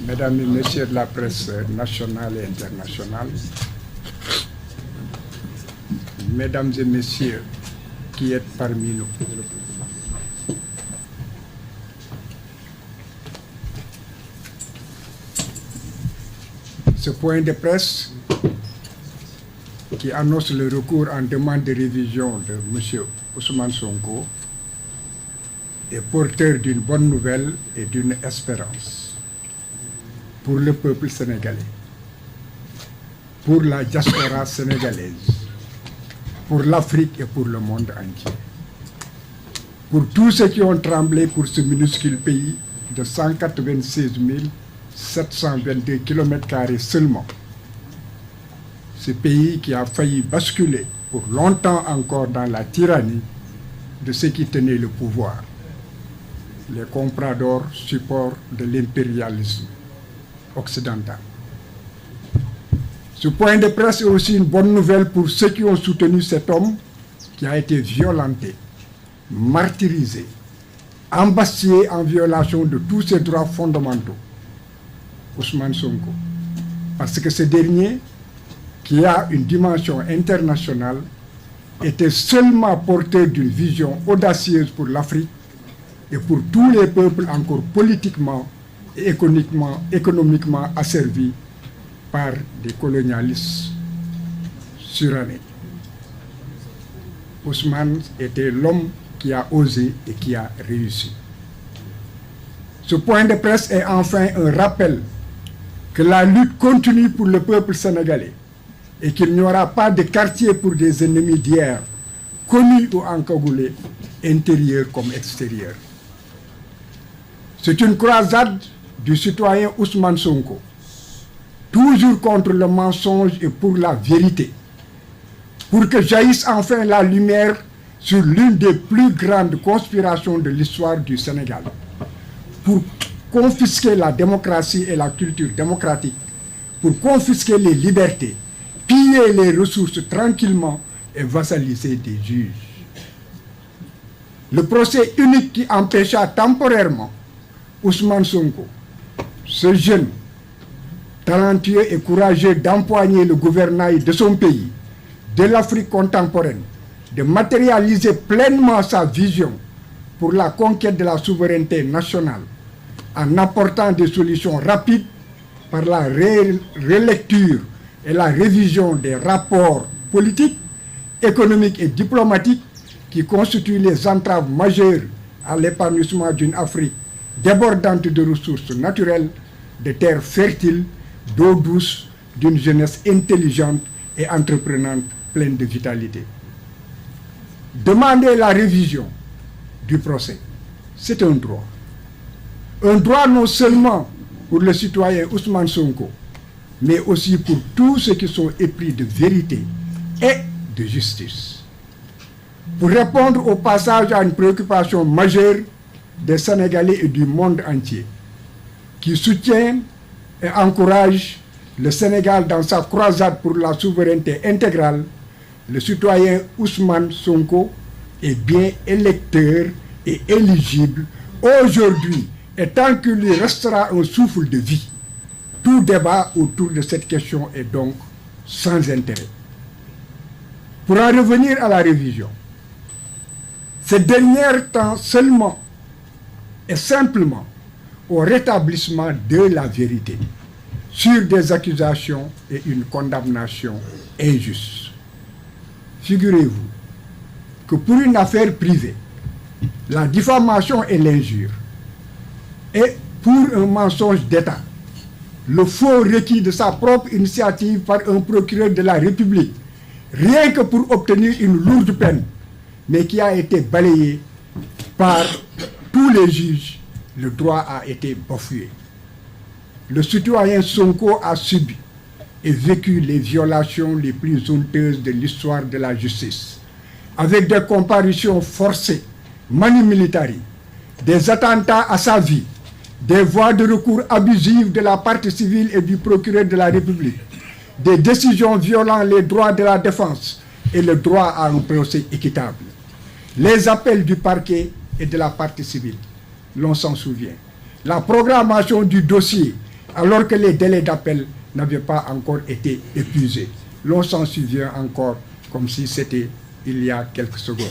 Mesdames et Messieurs de la presse nationale et internationale, Mesdames et Messieurs qui êtes parmi nous, ce point de presse qui annonce le recours en demande de révision de M. Ousmane Sonko est porteur d'une bonne nouvelle et d'une espérance pour le peuple sénégalais, pour la diaspora sénégalaise, pour l'Afrique et pour le monde entier. Pour tous ceux qui ont tremblé pour ce minuscule pays de 196 722 km² seulement. Ce pays qui a failli basculer pour longtemps encore dans la tyrannie de ceux qui tenaient le pouvoir, les compradors supports de l'impérialisme occidental. Ce point de presse est aussi une bonne nouvelle pour ceux qui ont soutenu cet homme qui a été violenté, martyrisé, embastillé en violation de tous ses droits fondamentaux, Ousmane Sonko. Parce que ce dernier, qui a une dimension internationale, était seulement porteur d'une vision audacieuse pour l'Afrique et pour tous les peuples encore politiquement et économiquement asservis par des colonialistes surannés. Ousmane était l'homme qui a osé et qui a réussi. Ce point de presse est enfin un rappel que la lutte continue pour le peuple sénégalais et qu'il n'y aura pas de quartier pour des ennemis d'hier, connus ou encagoulés, intérieurs comme extérieurs. C'est une croisade du citoyen Ousmane Sonko, toujours contre le mensonge et pour la vérité, pour que jaillisse enfin la lumière sur l'une des plus grandes conspirations de l'histoire du Sénégal, pour confisquer la démocratie et la culture démocratique, pour confisquer les libertés, piller les ressources tranquillement et vassaliser des juges. Le procès unique qui empêcha temporairement Ousmane Sonko, ce jeune, talentueux et courageux d'empoigner le gouvernail de son pays, de l'Afrique contemporaine, de matérialiser pleinement sa vision pour la conquête de la souveraineté nationale, en apportant des solutions rapides par la relecture et la révision des rapports politiques, économiques et diplomatiques qui constituent les entraves majeures à l'épanouissement d'une Afrique débordante de ressources naturelles, de terres fertiles, d'eau douce, d'une jeunesse intelligente et entreprenante pleine de vitalité. Demander la révision du procès, c'est un droit. Un droit non seulement pour le citoyen Ousmane Sonko, mais aussi pour tous ceux qui sont épris de vérité et de justice. Pour répondre au passage à une préoccupation majeure des Sénégalais et du monde entier, qui soutiennent et encouragent le Sénégal dans sa croisade pour la souveraineté intégrale, le citoyen Ousmane Sonko est bien électeur et éligible aujourd'hui, et tant qu'il lui restera un souffle de vie. Tout débat autour de cette question est donc sans intérêt. Pour en revenir à la révision, cette dernière tend seulement et simplement au rétablissement de la vérité sur des accusations et une condamnation injuste. Figurez-vous que pour une affaire privée, la diffamation et l'injure, et pour un mensonge d'État, le faux requis de sa propre initiative par un procureur de la République, rien que pour obtenir une lourde peine, mais qui a été balayé par tous les juges, le droit a été bafoué. Le citoyen Sonko a subi et vécu les violations les plus honteuses de l'histoire de la justice, avec des comparutions forcées, manu militari, des attentats à sa vie, des voies de recours abusives de la partie civile et du procureur de la République, des décisions violant les droits de la défense et le droit à un procès équitable, les appels du parquet et de la partie civile, l'on s'en souvient, la programmation du dossier alors que les délais d'appel n'avaient pas encore été épuisés. L'on s'en souvient encore comme si c'était il y a quelques secondes.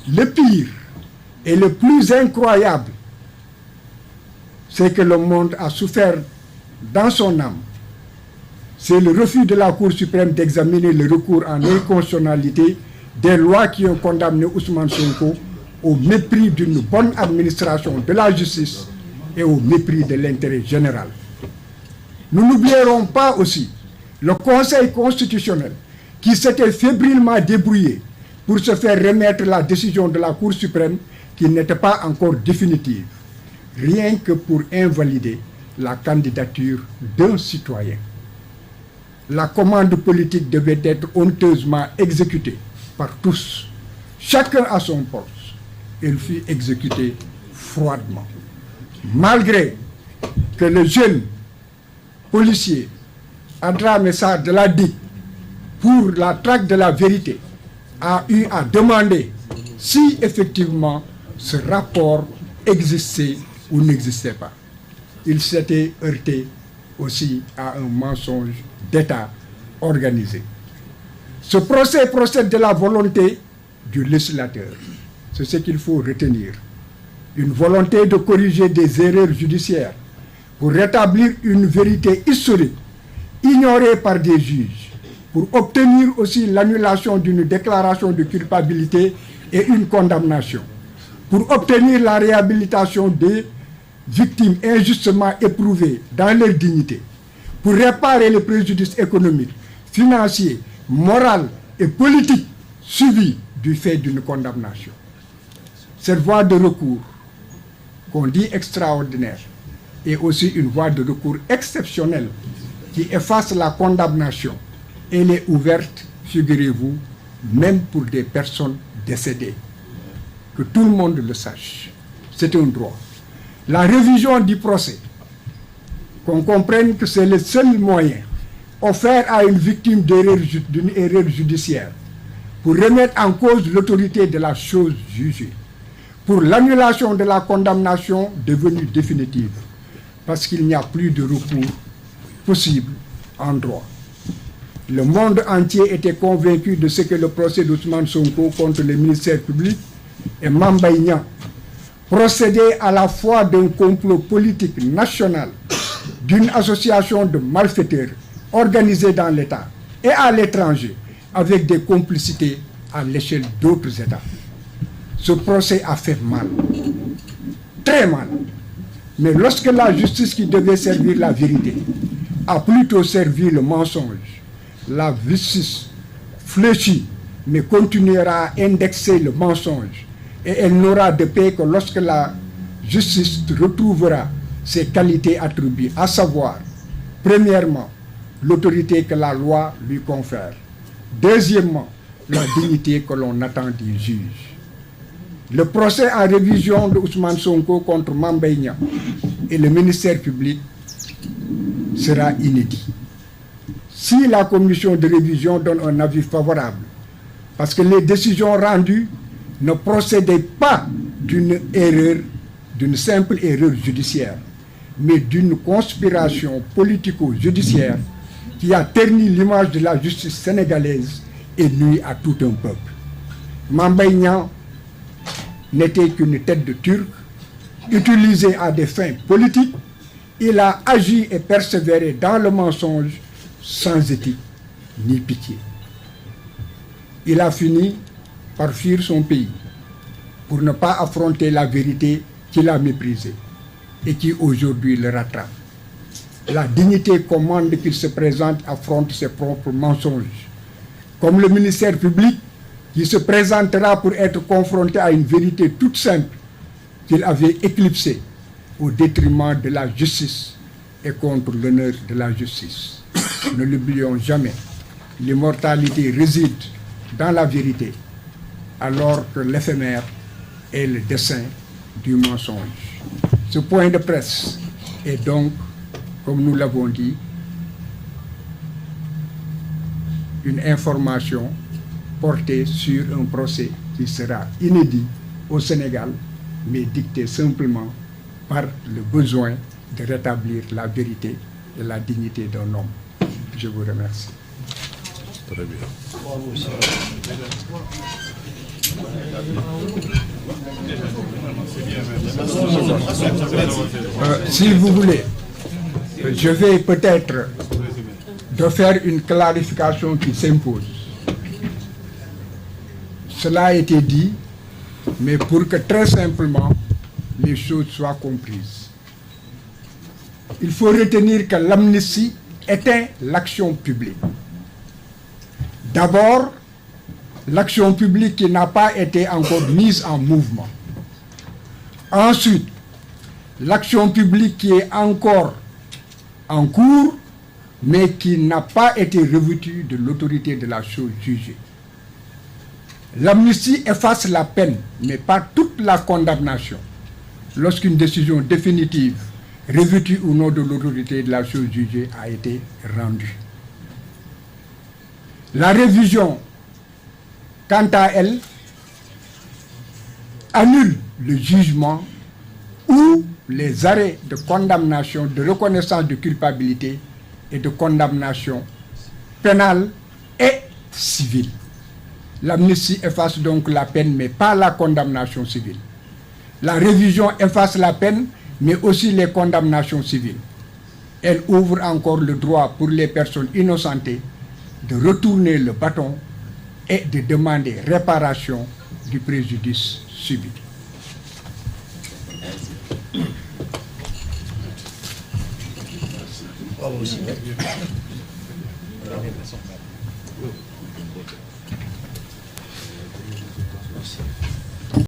Le pire et le plus incroyable, c'est que le monde a souffert dans son âme. C'est le refus de la Cour suprême d'examiner le recours en inconstitutionnalité des lois qui ont condamné Ousmane Sonko au mépris d'une bonne administration de la justice et au mépris de l'intérêt général. Nous n'oublierons pas aussi le Conseil constitutionnel qui s'était fébrilement débrouillé pour se faire remettre la décision de la Cour suprême qui n'était pas encore définitive, rien que pour invalider la candidature d'un citoyen. La commande politique devait être honteusement exécutée par tous, chacun à son poste. Elle fut exécutée froidement. Malgré que le jeune policier Adramé Sarr de la DIC, pour la traque de la vérité, a eu à demander si effectivement ce rapport existait ou n'existait pas. Il s'était heurté aussi à un mensonge d'État organisé. Ce procès procède de la volonté du législateur. C'est ce qu'il faut retenir. Une volonté de corriger des erreurs judiciaires pour rétablir une vérité historique ignorée par des juges, pour obtenir aussi l'annulation d'une déclaration de culpabilité et une condamnation, pour obtenir la réhabilitation des victimes injustement éprouvées dans leur dignité, pour réparer les préjudices économiques, financiers, moraux et politiques subis du fait d'une condamnation. Cette voie de recours, qu'on dit extraordinaire, est aussi une voie de recours exceptionnelle qui efface la condamnation. Elle est ouverte, figurez-vous, même pour des personnes décédées. Que tout le monde le sache. C'est un droit. La révision du procès, qu'on comprenne que c'est le seul moyen offert à une victime d'une erreur judiciaire pour remettre en cause l'autorité de la chose jugée, pour l'annulation de la condamnation devenue définitive, parce qu'il n'y a plus de recours possible en droit. Le monde entier était convaincu de ce que le procès d'Ousmane Sonko contre le ministère public et Mame Mbaye Niang procédait à la fois d'un complot politique national, d'une association de malfaiteurs organisés dans l'État et à l'étranger, avec des complicités à l'échelle d'autres États. Ce procès a fait mal, très mal. Mais lorsque la justice qui devait servir la vérité a plutôt servi le mensonge, la justice fléchit, mais continuera à indexer le mensonge. Et elle n'aura de paix que lorsque la justice retrouvera ses qualités attribuées, à savoir, premièrement, l'autorité que la loi lui confère. Deuxièmement, la dignité que l'on attend du juge. Le procès en révision de Ousmane Sonko contre Mame Mbaye Niang et le ministère public sera inédit. Si la commission de révision donne un avis favorable, parce que les décisions rendues ne procédaient pas d'une erreur, d'une simple erreur judiciaire, mais d'une conspiration politico-judiciaire qui a terni l'image de la justice sénégalaise et nuit à tout un peuple. Mame Mbaye Niang n'était qu'une tête de Turc, utilisée à des fins politiques. Il a agi et persévéré dans le mensonge sans éthique ni pitié. Il a fini par fuir son pays pour ne pas affronter la vérité qu'il a méprisée et qui aujourd'hui le rattrape. La dignité commande qu'il se présente, affronte ses propres mensonges. Comme le ministère public qui se présentera pour être confronté à une vérité toute simple qu'il avait éclipsée au détriment de la justice et contre l'honneur de la justice. Ne l'oublions jamais, l'immortalité réside dans la vérité, alors que l'éphémère est le dessein du mensonge. Ce point de presse est donc, comme nous l'avons dit, une information portée sur un procès qui sera inédit au Sénégal, mais dicté simplement par le besoin de rétablir la vérité et la dignité d'un homme. Je vous remercie. Très bien. Si vous voulez, je vais peut-être de faire une clarification qui s'impose. Cela a été dit, mais pour que très simplement les choses soient comprises. Il faut retenir que l'amnistie était l'action publique. D'abord, l'action publique qui n'a pas été encore mise en mouvement. Ensuite, l'action publique qui est encore en cours, mais qui n'a pas été revêtue de l'autorité de la chose jugée. L'amnistie efface la peine, mais pas toute la condamnation, lorsqu'une décision définitive, revêtue ou non de l'autorité de la chose jugée, a été rendue. La révision, quant à elle, annule le jugement ou les arrêts de condamnation, de reconnaissance de culpabilité et de condamnation pénale et civile. L'amnistie efface donc la peine, mais pas la condamnation civile. La révision efface la peine, mais aussi les condamnations civiles. Elle ouvre encore le droit pour les personnes innocentées de retourner le bâton et de demander réparation du préjudice subi.